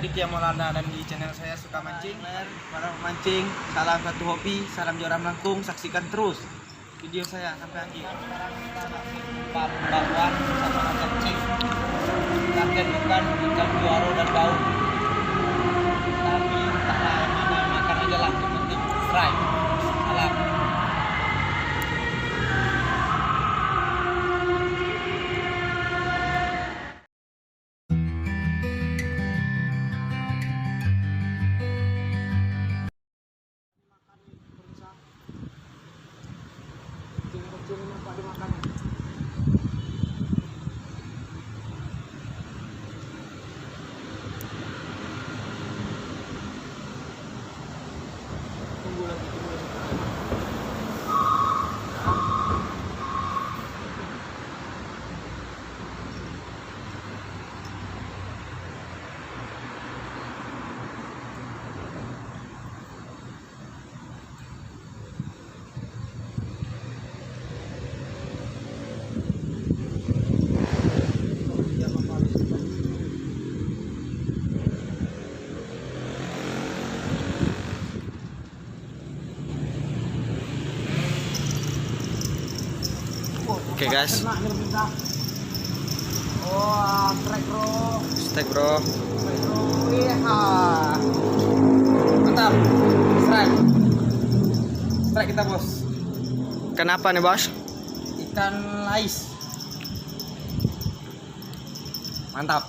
Aditya Maulana dan di channel saya Suka Mancing. Para pemancing, salam satu hobi, salam joram langkung, saksikan terus video saya sampai akhir. Bakwan sama kencing, ikan ikan juaro dan bau. Tapi entahlah yang mana makan aja lah, yang penting fry. Salam. Oke guys. Oh, strike bro. Steak bro. Iya. Mantap. Strike. Strike kita bos. Kenapa nih bos? Ikan lais. Mantap.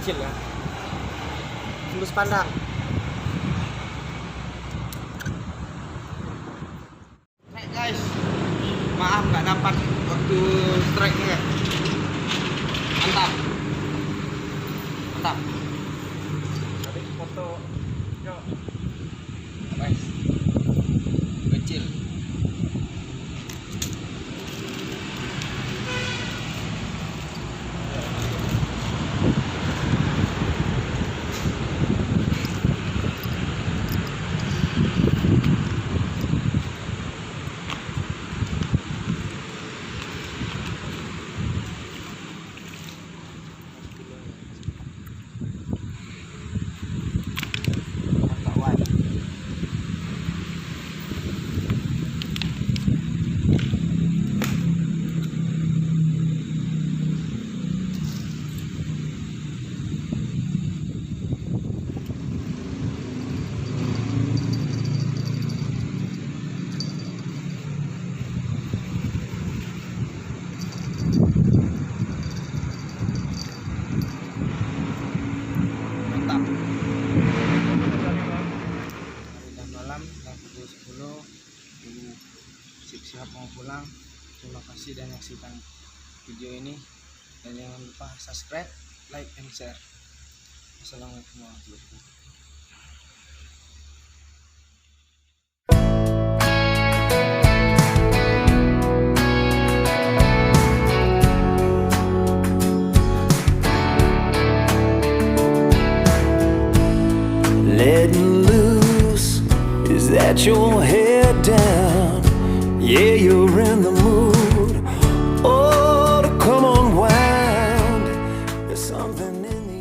Kecil ya, tembus pandang. Strike guys, maaf nggak dapat waktu strike nya. Mantap, mantap. Tadi foto, yuk. Nice. Kecil. Siap mau pulang. Terima kasih dan menyaksikan video ini, dan jangan lupa subscribe, like, and share. Assalamualaikum warahmatullahi wabarakatuh. Letting loose, is that your head down? Yeah, you're in the mood. Oh, to come unwind. There's something in you.